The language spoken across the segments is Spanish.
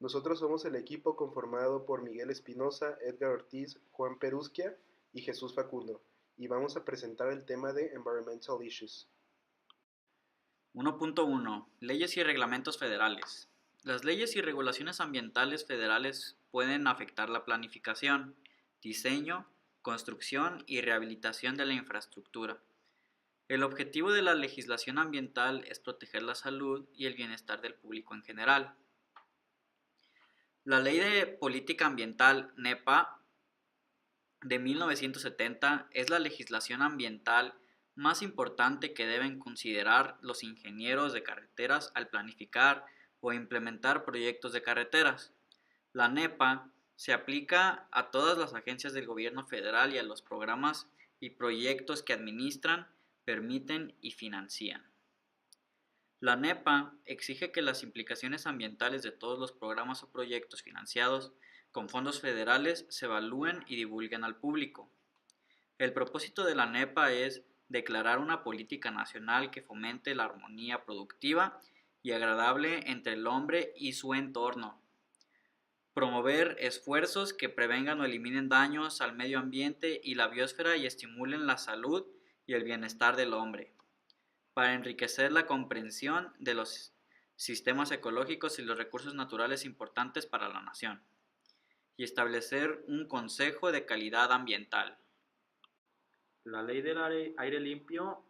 Nosotros somos el equipo conformado por Miguel Espinosa, Edgar Ortiz, Juan Perusquia y Jesús Facundo, y vamos a presentar el tema de Environmental Issues. 1.1 Leyes y reglamentos federales. Las leyes y regulaciones ambientales federales pueden afectar la planificación, diseño, construcción y rehabilitación de la infraestructura. El objetivo de la legislación ambiental es proteger la salud y el bienestar del público en general. La Ley de Política Ambiental NEPA de 1970 es la legislación ambiental más importante que deben considerar los ingenieros de carreteras al planificar o implementar proyectos de carreteras. La NEPA se aplica a todas las agencias del gobierno federal y a los programas y proyectos que administran, permiten y financian. La NEPA exige que las implicaciones ambientales de todos los programas o proyectos financiados con fondos federales se evalúen y divulguen al público. El propósito de la NEPA es declarar una política nacional que fomente la armonía productiva y agradable entre el hombre y su entorno. Promover esfuerzos que prevengan o eliminen daños al medio ambiente y la biosfera y estimulen la salud y el bienestar del hombre. Para enriquecer la comprensión de los sistemas ecológicos y los recursos naturales importantes para la nación. Y establecer un consejo de calidad ambiental. La ley del aire limpio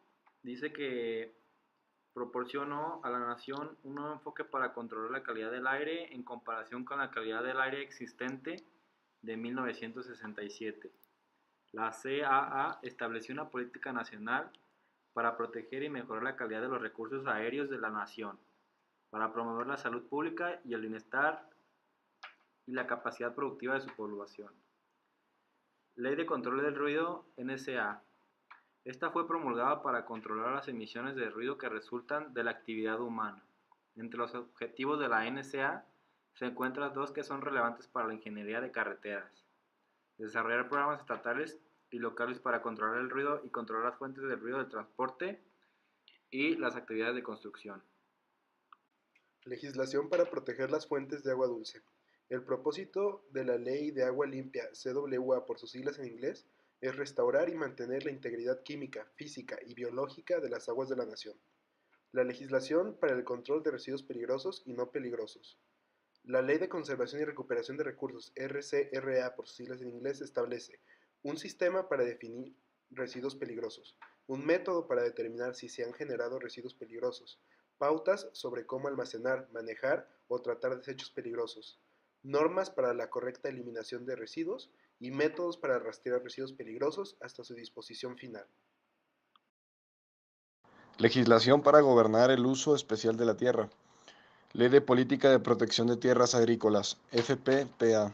dice que proporcionó a la nación un nuevo enfoque para controlar la calidad del aire en comparación con la calidad del aire existente de 1967. La CAA estableció una política nacional para proteger y mejorar la calidad de los recursos aéreos de la nación, para promover la salud pública y el bienestar y la capacidad productiva de su población. Ley de Control del Ruido NSA. Esta fue promulgada para controlar las emisiones de ruido que resultan de la actividad humana. Entre los objetivos de la NSA se encuentran dos que son relevantes para la ingeniería de carreteras: desarrollar programas estatales y locales para controlar el ruido y controlar las fuentes del ruido del transporte y las actividades de construcción. Legislación para proteger las fuentes de agua dulce. El propósito de la Ley de Agua Limpia, CWA por sus siglas en inglés, es restaurar y mantener la integridad química, física y biológica de las aguas de la nación. La legislación para el control de residuos peligrosos y no peligrosos. La Ley de Conservación y Recuperación de Recursos, RCRA por sus siglas en inglés, establece un sistema para definir residuos peligrosos, un método para determinar si se han generado residuos peligrosos, pautas sobre cómo almacenar, manejar o tratar desechos peligrosos, normas para la correcta eliminación de residuos y métodos para rastrear residuos peligrosos hasta su disposición final. Legislación para gobernar el uso especial de la tierra. Ley de Política de Protección de Tierras Agrícolas, FPPA.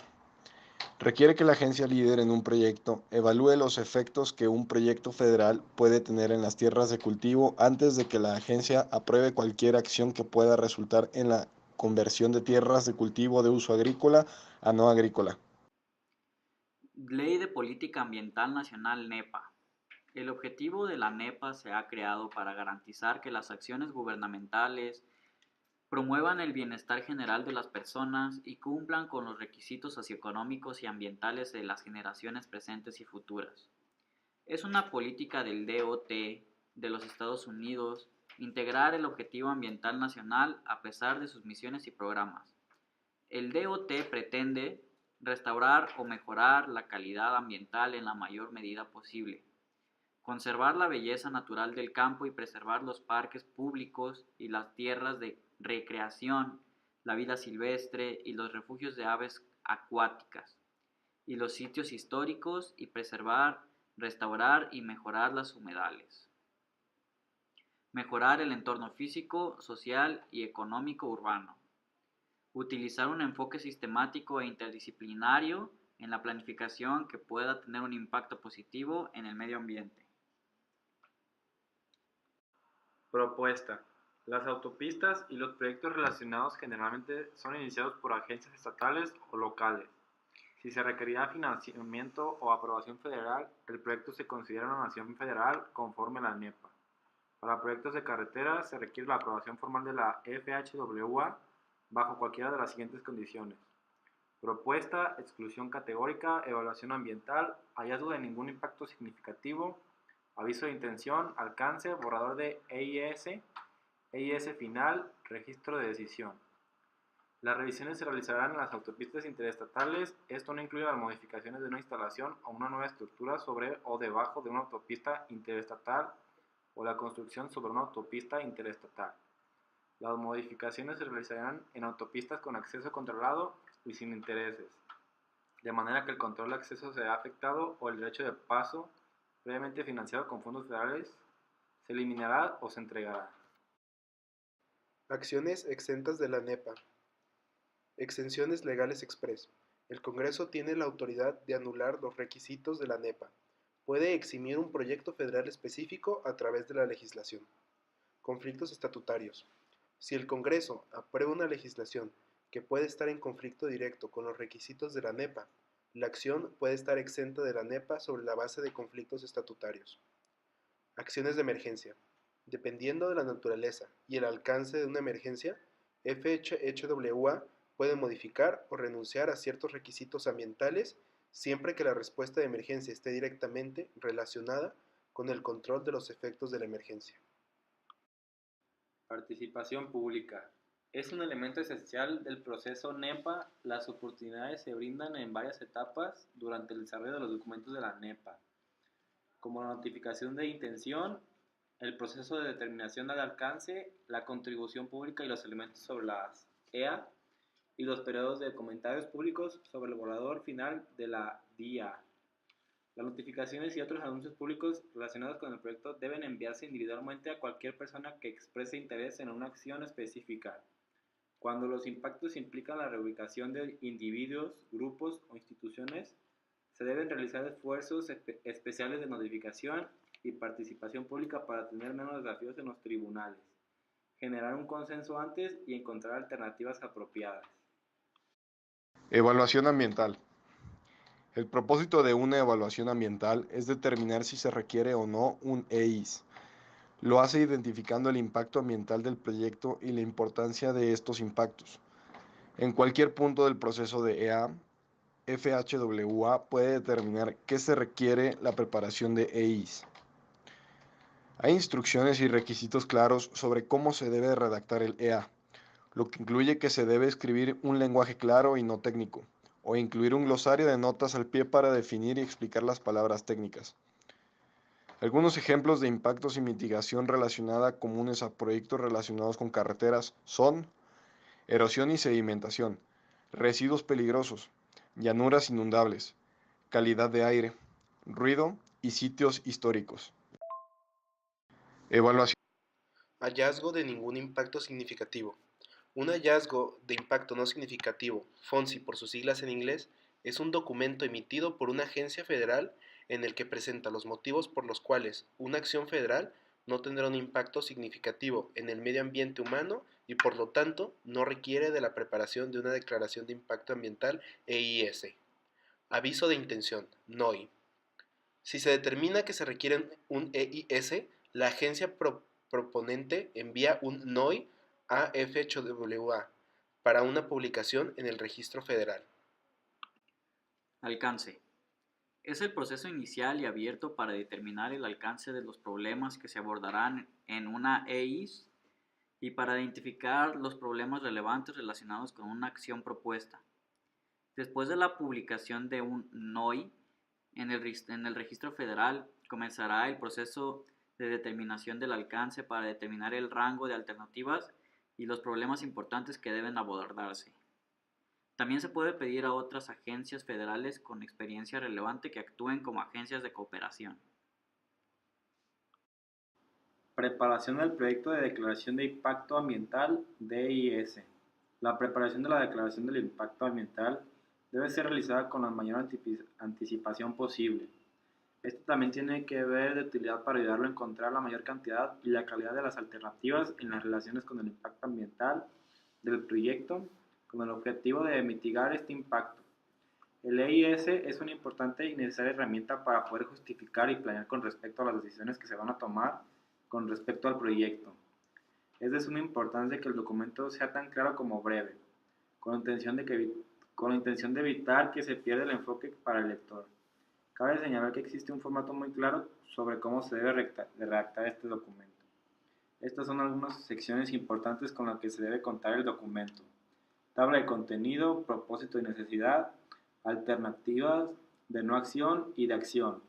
Requiere que la agencia líder en un proyecto evalúe los efectos que un proyecto federal puede tener en las tierras de cultivo antes de que la agencia apruebe cualquier acción que pueda resultar en la conversión de tierras de cultivo de uso agrícola a no agrícola. Ley de Política Ambiental Nacional NEPA. El objetivo de la NEPA se ha creado para garantizar que las acciones gubernamentales promuevan el bienestar general de las personas y cumplan con los requisitos socioeconómicos y ambientales de las generaciones presentes y futuras. Es una política del DOT de los Estados Unidos integrar el objetivo ambiental nacional a pesar de sus misiones y programas. El DOT pretende restaurar o mejorar la calidad ambiental en la mayor medida posible, conservar la belleza natural del campo y preservar los parques públicos y las tierras de recreación, la vida silvestre y los refugios de aves acuáticas, y los sitios históricos y preservar, restaurar y mejorar las humedales. Mejorar el entorno físico, social y económico urbano. Utilizar un enfoque sistemático e interdisciplinario en la planificación que pueda tener un impacto positivo en el medio ambiente. Propuesta. Las autopistas y los proyectos relacionados generalmente son iniciados por agencias estatales o locales. Si se requerirá financiamiento o aprobación federal, el proyecto se considera una nación federal conforme a la NEPA. Para proyectos de carreteras se requiere la aprobación formal de la FHWA bajo cualquiera de las siguientes condiciones: propuesta, exclusión categórica, evaluación ambiental, hallazgo de ningún impacto significativo, aviso de intención, alcance, borrador de EIS final, registro de decisión. Las revisiones se realizarán en las autopistas interestatales. Esto no incluye las modificaciones de una instalación o una nueva estructura sobre o debajo de una autopista interestatal o la construcción sobre una autopista interestatal. Las modificaciones se realizarán en autopistas con acceso controlado y sin intereses, de manera que el control de acceso sea afectado o el derecho de paso previamente financiado con fondos federales se eliminará o se entregará. Acciones exentas de la NEPA. Exenciones legales express. El Congreso tiene la autoridad de anular los requisitos de la NEPA. Puede eximir un proyecto federal específico a través de la legislación. Conflictos estatutarios. Si el Congreso aprueba una legislación que puede estar en conflicto directo con los requisitos de la NEPA, la acción puede estar exenta de la NEPA sobre la base de conflictos estatutarios. Acciones de emergencia. Dependiendo de la naturaleza y el alcance de una emergencia, FHWA puede modificar o renunciar a ciertos requisitos ambientales siempre que la respuesta de emergencia esté directamente relacionada con el control de los efectos de la emergencia. Participación pública. Es un elemento esencial del proceso NEPA. Las oportunidades se brindan en varias etapas durante el desarrollo de los documentos de la NEPA, como la notificación de intención, el proceso de determinación del alcance, la contribución pública y los elementos sobre las EA, y los periodos de comentarios públicos sobre el borrador final de la DIA. Las notificaciones y otros anuncios públicos relacionados con el proyecto deben enviarse individualmente a cualquier persona que exprese interés en una acción específica. Cuando los impactos implican la reubicación de individuos, grupos o instituciones, se deben realizar esfuerzos especiales de notificación y participación pública para tener menos desafíos en los tribunales, generar un consenso antes y encontrar alternativas apropiadas. Evaluación ambiental. El propósito de una evaluación ambiental es determinar si se requiere o no un EIS. Lo hace identificando el impacto ambiental del proyecto y la importancia de estos impactos. En cualquier punto del proceso de EA, FHWA puede determinar qué se requiere la preparación de EIS. Hay instrucciones y requisitos claros sobre cómo se debe redactar el EA, lo que incluye que se debe escribir un lenguaje claro y no técnico, o incluir un glosario de notas al pie para definir y explicar las palabras técnicas. Algunos ejemplos de impactos y mitigación relacionada comunes a proyectos relacionados con carreteras son erosión y sedimentación, residuos peligrosos, llanuras inundables, calidad de aire, ruido y sitios históricos. Evaluación. Hallazgo de ningún impacto significativo. Un hallazgo de impacto no significativo, FONSI por sus siglas en inglés, es un documento emitido por una agencia federal en el que presenta los motivos por los cuales una acción federal no tendrá un impacto significativo en el medio ambiente humano y por lo tanto no requiere de la preparación de una declaración de impacto ambiental EIS. Aviso de intención, NOI. Si se determina que se requiere un EIS, la agencia proponente envía un NOI a FHWA para una publicación en el Registro Federal. Alcance. Es el proceso inicial y abierto para determinar el alcance de los problemas que se abordarán en una EIS y para identificar los problemas relevantes relacionados con una acción propuesta. Después de la publicación de un NOI en el Registro Federal, comenzará el proceso de determinación del alcance para determinar el rango de alternativas y los problemas importantes que deben abordarse. También se puede pedir a otras agencias federales con experiencia relevante que actúen como agencias de cooperación. Preparación del proyecto de declaración de impacto ambiental DIS. La preparación de la declaración del impacto ambiental debe ser realizada con la mayor anticipación posible. Esto también tiene que ver de utilidad para ayudarlo a encontrar la mayor cantidad y la calidad de las alternativas en las relaciones con el impacto ambiental del proyecto, con el objetivo de mitigar este impacto. El EIS es una importante y necesaria herramienta para poder justificar y planear con respecto a las decisiones que se van a tomar con respecto al proyecto. Es de suma importancia que el documento sea tan claro como breve, con la intención de evitar que se pierda el enfoque para el lector. Cabe señalar que existe un formato muy claro sobre cómo se debe redactar este documento. Estas son algunas secciones importantes con las que se debe contar el documento: tabla de contenido, propósito y necesidad, alternativas de no acción y de acción,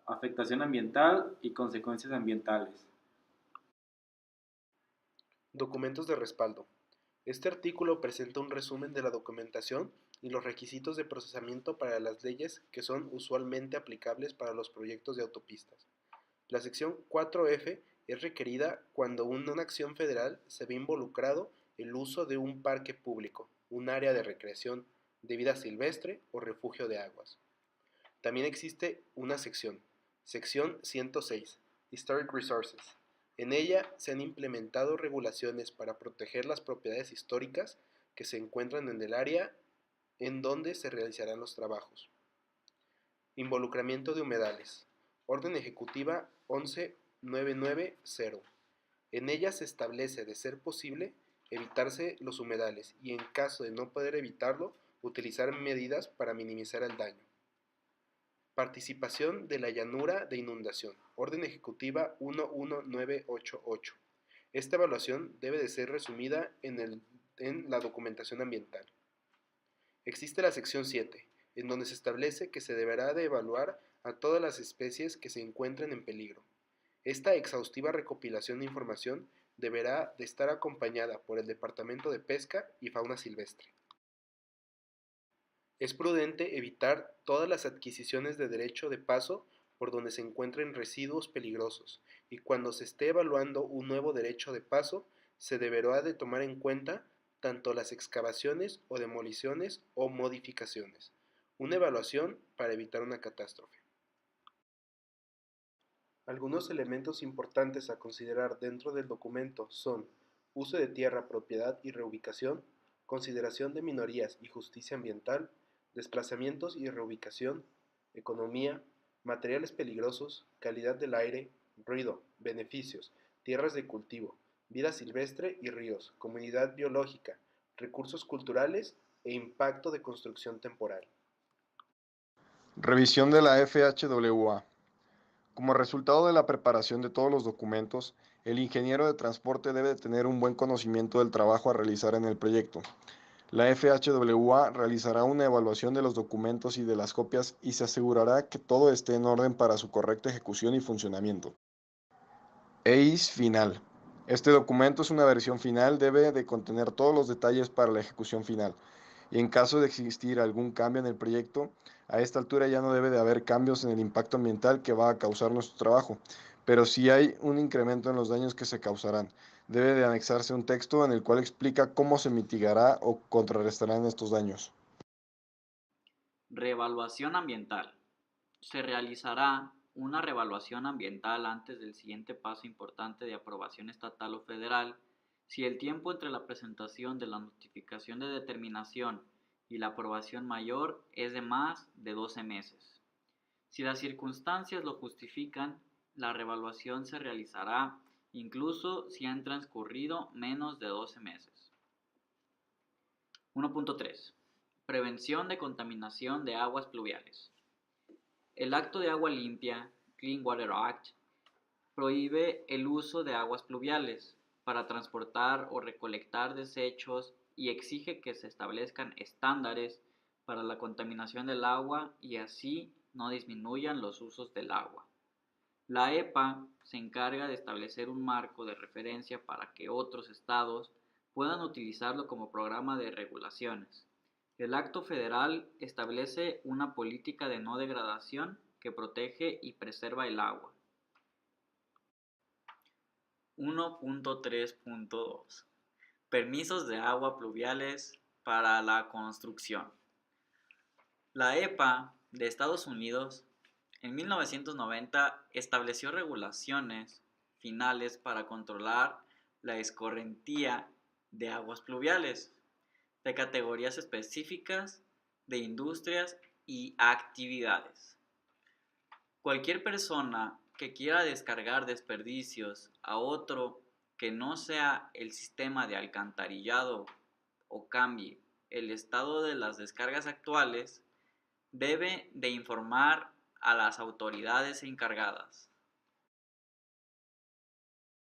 afectación ambiental y consecuencias ambientales. Documentos de respaldo. Este artículo presenta un resumen de la documentación y los requisitos de procesamiento para las leyes que son usualmente aplicables para los proyectos de autopistas. La sección 4F es requerida cuando en una acción federal se ve involucrado el uso de un parque público, un área de recreación, de vida silvestre o refugio de aguas. También existe una sección 106, Historic Resources. En ella se han implementado regulaciones para proteger las propiedades históricas que se encuentran en el área en donde se realizarán los trabajos. Involucramiento de humedales. Orden Ejecutiva 11990. En ella se establece, de ser posible, evitarse los humedales y, en caso de no poder evitarlo, utilizar medidas para minimizar el daño. Participación de la llanura de inundación. Orden Ejecutiva 11988. Esta evaluación debe de ser resumida en la documentación ambiental. Existe la sección 7, en donde se establece que se deberá de evaluar a todas las especies que se encuentren en peligro. Esta exhaustiva recopilación de información deberá de estar acompañada por el Departamento de Pesca y Fauna Silvestre. Es prudente evitar todas las adquisiciones de derecho de paso por donde se encuentren residuos peligrosos, y cuando se esté evaluando un nuevo derecho de paso, se deberá de tomar en cuenta tanto las excavaciones o demoliciones o modificaciones. Una evaluación para evitar una catástrofe. Algunos elementos importantes a considerar dentro del documento son uso de tierra, propiedad y reubicación, consideración de minorías y justicia ambiental, desplazamientos y reubicación, economía, materiales peligrosos, calidad del aire, ruido, beneficios, tierras de cultivo, vida silvestre y ríos, comunidad biológica, recursos culturales e impacto de construcción temporal. Revisión de la FHWA. Como resultado de la preparación de todos los documentos, el ingeniero de transporte debe tener un buen conocimiento del trabajo a realizar en el proyecto. La FHWA realizará una evaluación de los documentos y de las copias y se asegurará que todo esté en orden para su correcta ejecución y funcionamiento. EIS final. Este documento es una versión final, debe de contener todos los detalles para la ejecución final. Y en caso de existir algún cambio en el proyecto, a esta altura ya no debe de haber cambios en el impacto ambiental que va a causar nuestro trabajo, pero sí hay un incremento en los daños que se causarán. Debe de anexarse un texto en el cual explica cómo se mitigará o contrarrestarán estos daños. Reevaluación ambiental. Se realizará una reevaluación ambiental antes del siguiente paso importante de aprobación estatal o federal si el tiempo entre la presentación de la notificación de determinación y la aprobación mayor es de más de 12 meses. Si las circunstancias lo justifican, la reevaluación se realizará incluso si han transcurrido menos de 12 meses. 1.3. Prevención de contaminación de aguas pluviales. El Acto de Agua Limpia, Clean Water Act, prohíbe el uso de aguas pluviales para transportar o recolectar desechos y exige que se establezcan estándares para la contaminación del agua y así no disminuyan los usos del agua. La EPA se encarga de establecer un marco de referencia para que otros estados puedan utilizarlo como programa de regulaciones. El Acto Federal establece una política de no degradación que protege y preserva el agua. 1.3.2. Permisos de agua pluviales para la construcción. La EPA de Estados Unidos en 1990 estableció regulaciones finales para controlar la escorrentía de aguas pluviales de categorías específicas de industrias y actividades. Cualquier persona que quiera descargar desperdicios a otro que no sea el sistema de alcantarillado o cambie el estado de las descargas actuales, debe de informar a las autoridades encargadas.